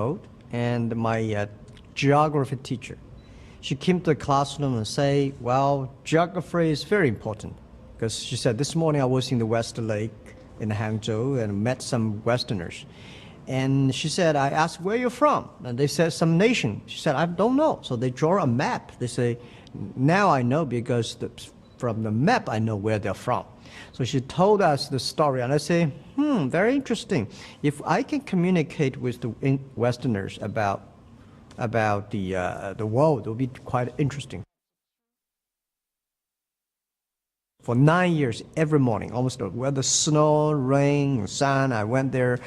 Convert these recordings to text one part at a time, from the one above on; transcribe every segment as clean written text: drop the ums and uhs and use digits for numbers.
And my geography teacher, she came to the classroom and say, well, geography is very important. Because she said, this morning I was in the West Lake in Hangzhou and met some Westerners. And she said, I asked, where you're from? And they said, some nation. She said, I don't know. So they draw a map. They say, now I know because from the map I know where they're from. So she told us the story, and I say, very interesting. If I can communicate with the Westerners about the world, it will be quite interesting. For 9 years, every morning, almost whether snow, rain, sun, I went there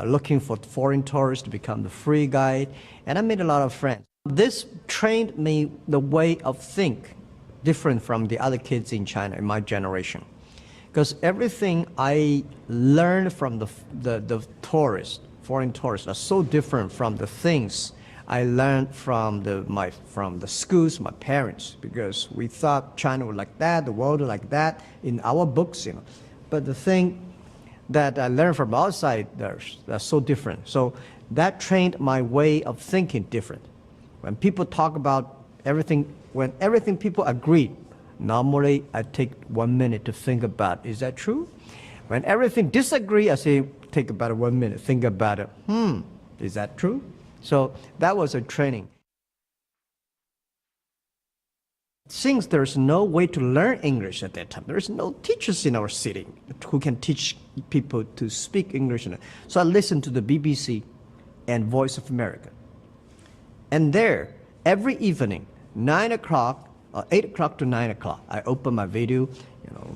looking for foreign tourists to become the free guide, and I made a lot of friends. This trained me the way of think different from the other kids in China in my generation. Because everything I learned from the tourists, foreign tourists, are so different from the things I learned from the schools, my parents, because we thought China was like that, the world was like that in our books, you know. But the thing that I learned from outside, they're so different. So that trained my way of thinking different. When people talk about everything, when everything people agree, normally I take 1 minute to think about, is that true? When everything disagree, I say, take about 1 minute, think about it. Is that true? So that was a training. Since there's no way to learn English at that time, there's no teachers in our city who can teach people to speak English. So I listened to the BBC and Voice of America. And there, every evening, 9 o'clock, 8 o'clock to 9 o'clock, I open my video,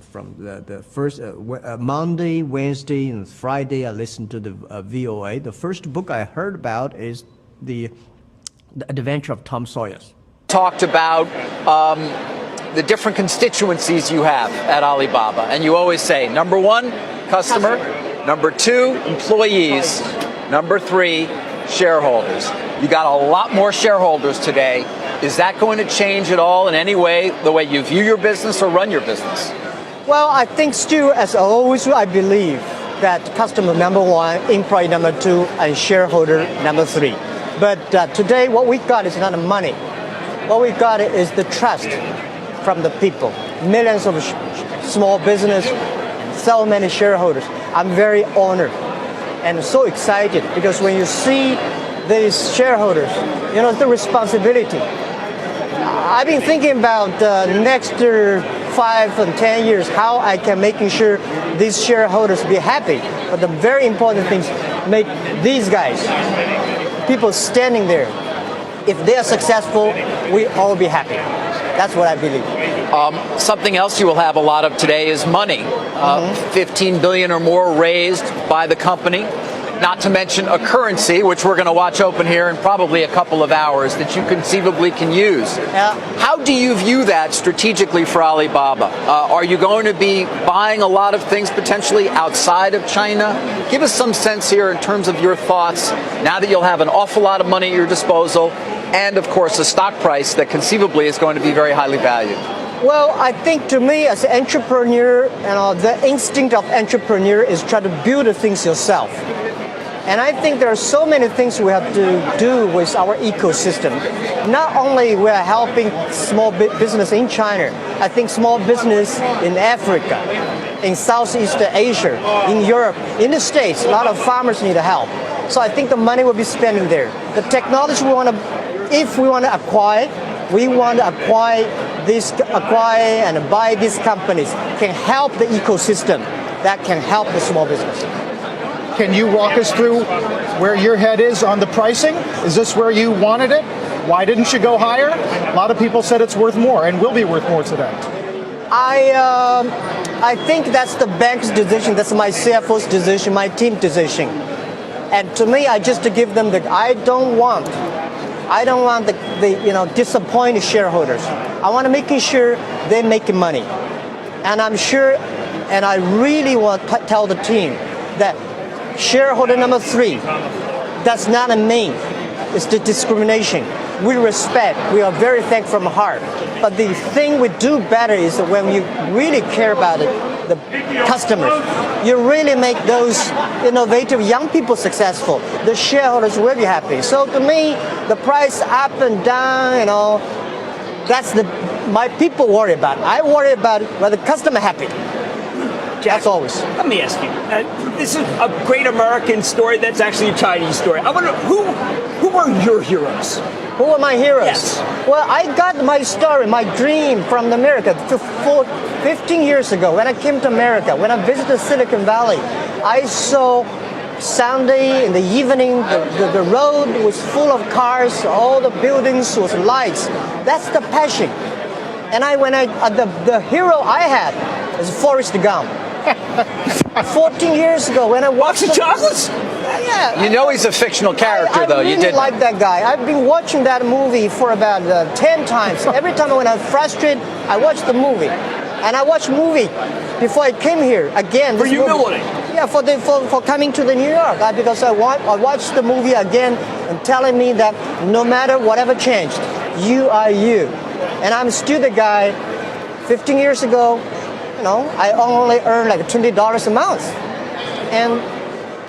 from the first Monday, Wednesday, and Friday, I listen to the VOA. The first book I heard about is the Adventure of Tom Sawyer. Talked about the different constituencies you have at Alibaba, and you always say, number one, customer, number two, employees, number three, shareholders. You got a lot more shareholders today. Is that going to change at all in any way, the way you view your business or run your business? Well, I think still, as always, I believe that customer number one, employee number two, and shareholder number three. But today, what we got is not the money. What we got is the trust from the people. Millions of small business, so many shareholders. I'm very honored and so excited because when you see these shareholders, the responsibility. I've been thinking about the next 5 and 10 years, how I can making sure these shareholders be happy. But the very important things, make these guys, people standing there, if they are successful, we all be happy. That's what I believe. Something else you will have a lot of today is money. 15 billion or more raised by the company. Not to mention a currency, which we're going to watch open here in probably a couple of hours, that you conceivably can use. Yeah. How do you view that strategically for Alibaba? Are you going to be buying a lot of things potentially outside of China? Give us some sense here in terms of your thoughts now that you'll have an awful lot of money at your disposal and, of course, a stock price that conceivably is going to be very highly valued. Well, I think to me as an entrepreneur, the instinct of entrepreneur is try to build the things yourself. And I think there are so many things we have to do with our ecosystem. Not only we are helping small business in China, I think small business in Africa, in Southeast Asia, in Europe, in the States, a lot of farmers need help. So I think the money will be spending there. The technology if we want to acquire, and buy these companies can help the ecosystem that can help the small business. Can you walk us through where your head is on the pricing? Is this where you wanted it? Why didn't you go higher? A lot of people said it's worth more and will be worth more today. I think that's the bank's decision. That's my CFO's decision, my team decision. And to me, I just to give them I don't want the disappointed shareholders. I want to making sure they're making money. And I'm sure, and I really want to tell the team that shareholder number three, that's not a mean. It's the discrimination. We respect. We are very thankful from heart. But the thing we do better is when you really care about it, the customers. you really make those innovative young people successful. The shareholders will be happy. So to me, the price up and down, that's my people worry about. I worry about whether the customer happy. That's always. Let me ask you. This is a great American story. That's actually a Chinese story. I wonder who were your heroes? Who are my heroes? Yes. Well, I got my story, my dream from America 15 years ago when I came to America. When I visited Silicon Valley, I saw Sunday in the evening, the road was full of cars, all the buildings was lights. That's the passion. And the hero I had is Forrest Gump. 14 years ago when I watched Box of chocolates? Yeah. You know he's a fictional character, though. I really You didn't. like that guy. I've been watching that movie for about 10 times. Every time when I'm frustrated, I watch the movie. And I watched movie before I came here again. For humility. Yeah, for coming to the New York, because I watched the movie again and telling me that no matter whatever changed, you are you. And I'm still the guy. 15 years ago, I only earned like $20 a month, and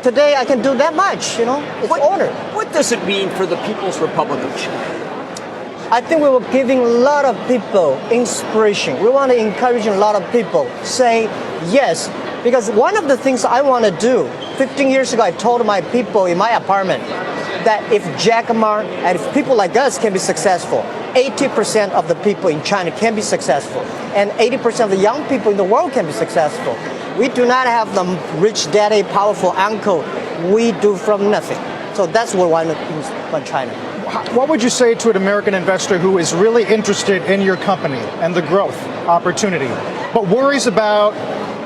today I can do that much. It's honor. What does it mean for the People's Republic of China? I think we were giving a lot of people inspiration. We want to encourage a lot of people say yes, because one of the things I want to do, 15 years ago I told my people in my apartment that if Jack Ma and if people like us can be successful, 80% of the people in China can be successful, and 80% of the young people in the world can be successful. We do not have the rich daddy, powerful uncle. We do from nothing. So that's what I want China. What would you say to an American investor who is really interested in your company and the growth opportunity, but worries about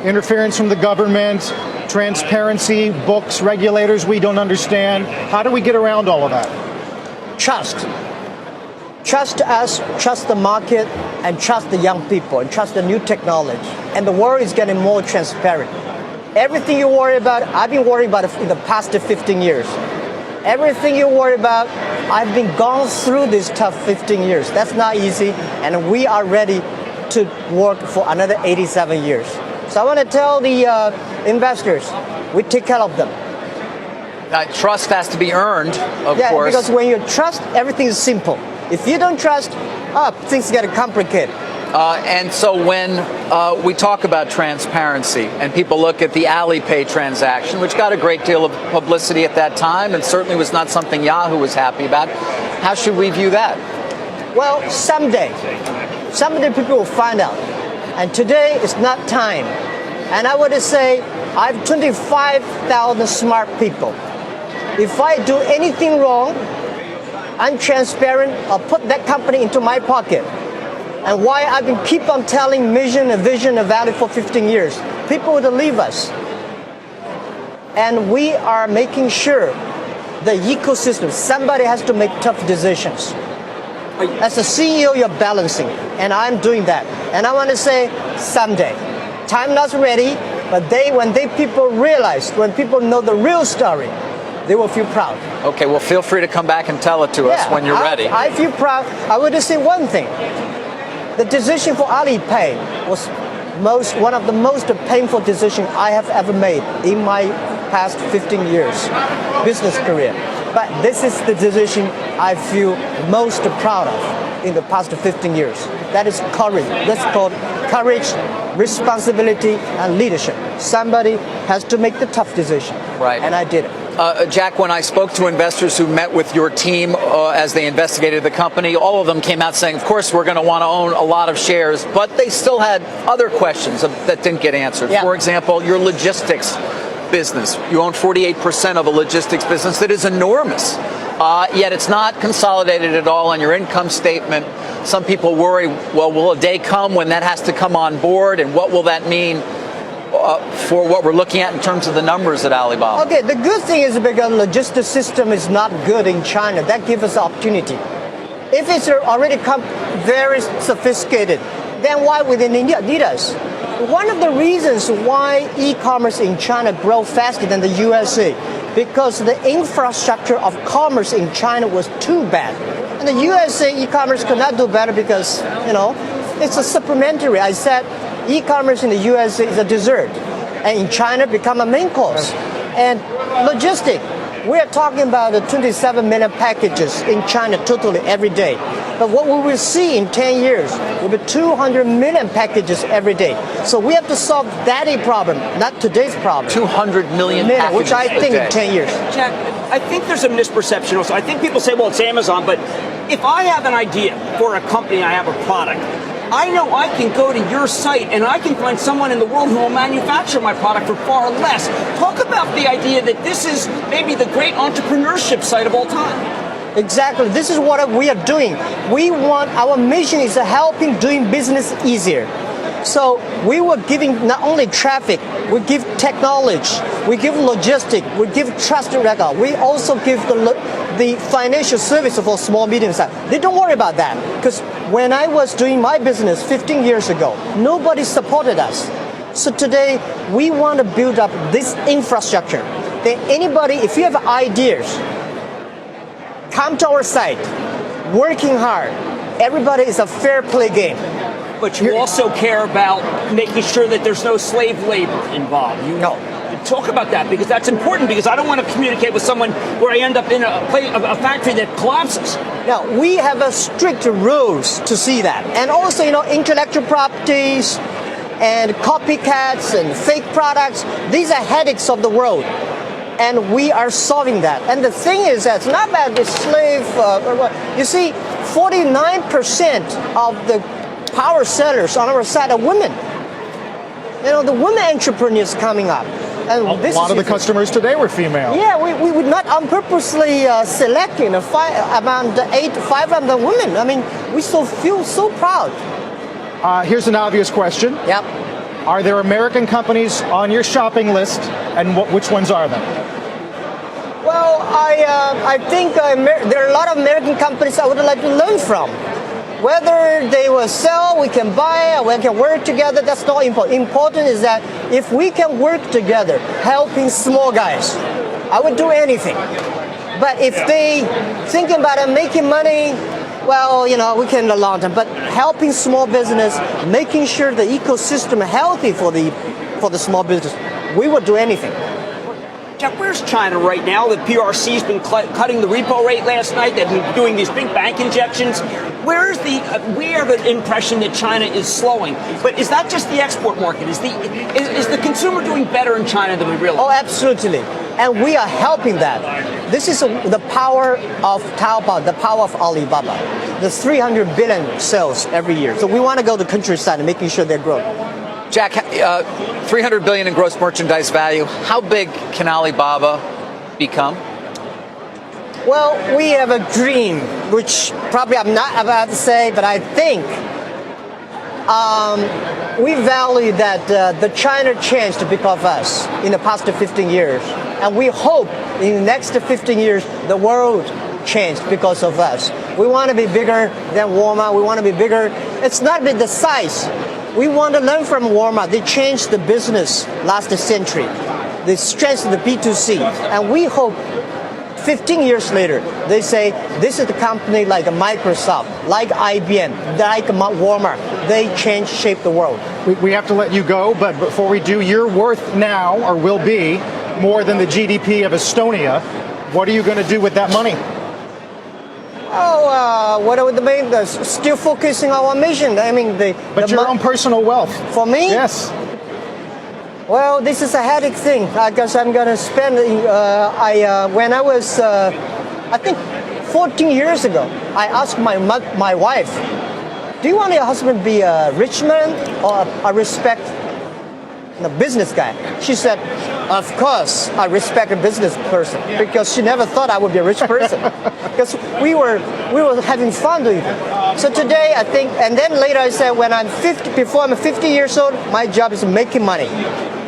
interference from the government, transparency, books, regulators we don't understand? How do we get around all of that? Trust. Trust us, trust the market, and trust the young people, and trust the new technology. And the world is getting more transparent. Everything you worry about, I've been worrying about it in the past 15 years. Everything you worry about, I've been gone through this tough 15 years. That's not easy, and we are ready to work for another 87 years. So I want to tell the investors, we take care of them. Trust has to be earned, of course. Yeah, because when you trust, everything is simple. If you don't trust, things get complicated. And so when we talk about transparency and people look at the Alipay transaction, which got a great deal of publicity at that time and certainly was not something Yahoo was happy about, how should we view that? Well, someday people will find out. And today is not time. And I would say I have 25,000 smart people. If I do anything wrong, I'm transparent, I'll put that company into my pocket. And why I've been keep on telling mission and vision and value for 15 years. People will leave us. And we are making sure the ecosystem, somebody has to make tough decisions. As a CEO, you're balancing, and I'm doing that. And I want to say, someday, time not ready, but when people realize, when people know the real story, they will feel proud. Okay, well, feel free to come back and tell it to us when you're ready. I feel proud. I would just say one thing. The decision for Alipay was one of the most painful decisions I have ever made in my past 15 years business career. But this is the decision I feel most proud of in the past 15 years. That is courage. That's called courage, responsibility, and leadership. Somebody has to make the tough decision. Right. And I did it. Jack, when I spoke to investors who met with your team as they investigated the company, all of them came out saying, of course, we're going to want to own a lot of shares, but they still had other questions that didn't get answered. Yeah. For example, your logistics business. You own 48% of a logistics business that is enormous, yet it's not consolidated at all on your income statement. Some people worry, well, will a day come when that has to come on board, and what will that mean for what we're looking at in terms of the numbers at Alibaba? Okay, the good thing is because the logistics system is not good in China. That gives us opportunity. If it's already very sophisticated, then why would they need us? One of the reasons why e-commerce in China grows faster than the USA, because the infrastructure of commerce in China was too bad. And the USA e-commerce could not do better because, it's a supplementary. I said e-commerce in the USA is a dessert. and in China become a main course. And logistic, we are talking about 27 million packages in China totally every day. But what we will see in 10 years will be 200 million packages every day. So we have to solve that problem, not today's problem. 200 million packages which I think a day. in 10 years. Jack, I think there's a misperception also. I think people say, well, it's Amazon, but if I have an idea for a company, I have a product, I know I can go to your site and I can find someone in the world who will manufacture my product for far less. Talk about the idea that this is maybe the great entrepreneurship site of all time. Exactly. This is what we are doing. Our mission is helping doing business easier. So we were giving not only traffic, we give technology, we give logistics, we give trusted record. We also give the financial service for small, medium size. They don't worry about that because when I was doing my business 15 years ago, nobody supported us. So today we want to build up this infrastructure. That anybody, if you have ideas, come to our site, working hard. Everybody is a fair play game. But you also care about making sure that there's no slave labor involved. No. Talk about that, because that's important, because I don't want to communicate with someone where I end up in a factory that collapses. Now, we have a strict rules to see that. And also, intellectual properties and copycats and fake products, these are headaches of the world. And we are solving that. And the thing is that it's not about the slave. You see, 49% of the power sellers on our side are women. The women entrepreneurs coming up. And a lot of the customers today were female. Yeah, we would not purposely select around 500 women. I mean, we feel so proud. Here's an obvious question. Yep. Are there American companies on your shopping list, and which ones are them? Well, I think there are a lot of American companies I would like to learn from. Whether they will sell, we can buy, or we can work together, that's not important. Important is that if we can work together, helping small guys, I would do anything. But if they thinking about making money, well, we can long term. But helping small business, making sure the ecosystem is healthy for the small business, we would do anything. Jack, where's China right now? The PRC's been cutting the repo rate last night. They've been doing these big bank injections. We have an impression that China is slowing, but is that just the export market? Is the consumer doing better in China than we realize? Oh, absolutely. And we are helping that. This is the power of Taobao, the power of Alibaba. The 300 billion sales every year. So we want to go to countryside and making sure they're growing. Jack, 300 billion in gross merchandise value. How big can Alibaba become? Well, we have a dream, which probably I'm not about to say, but I think we value that the China changed because of us in the past 15 years. And we hope in the next 15 years, the world changed because of us. We want to be bigger than Walmart. We want to be bigger. It's not the size. We want to learn from Walmart. They changed the business last century. They strengthened the B2C. And we hope 15 years later, they say, this is the company like Microsoft, like IBM, like Walmart. They shape the world. We have to let you go, but before we do, you're worth now, or will be, more than the GDP of Estonia. What are you going to do with that money? What are the main? Still focusing on our mission. I mean, But your own personal wealth. For me? Yes. Well, this is a headache thing. I guess I'm going to spend. When I was, I think, 14 years ago, I asked my wife, "Do you want your husband to be a rich man or a business guy?" She said, "Of course, I respect a business person," because she never thought I would be a rich person. Because we were having fun doing it. So today, I think, and then later I said, before I'm 50 years old, my job is making money,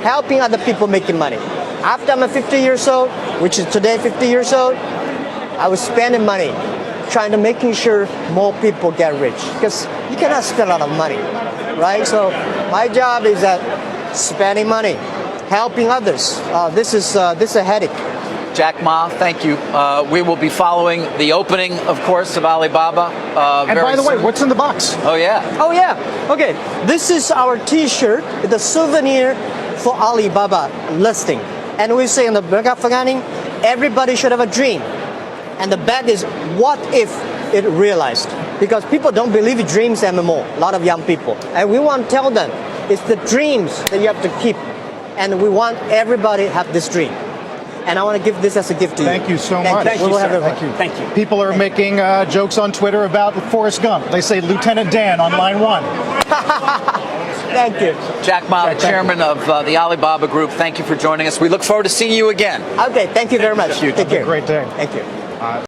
helping other people making money. After I'm 50 years old, which is today 50 years old, I was spending money, trying to making sure more people get rich. Because you cannot spend a lot of money, right? So my job is spending money, helping others. This is a headache. Jack Ma, thank you. We will be following the opening, of course, of Alibaba. And by the way, what's in the box? Oh, yeah. Oh, yeah. Okay. This is our T-shirt, the souvenir for Alibaba listing. And we say in the Mega Faganing, everybody should have a dream. And the bet is, what if it realized? Because people don't believe in dreams anymore, a lot of young people. And we want to tell them, it's the dreams that you have to keep. And we want everybody to have this dream. And I want to give this as a gift to you. Thank you so much. Thank We you, will sir. have it. Thank you. Thank you. People are making jokes on Twitter about Forrest Gump. They say Lieutenant Dan on line 1. Thank you. Jack Ma, the chairman of the Alibaba Group, thank you for joining us. We look forward to seeing you again. Okay, thank you very much. Thank you. Take care. Have a great day. Thank you.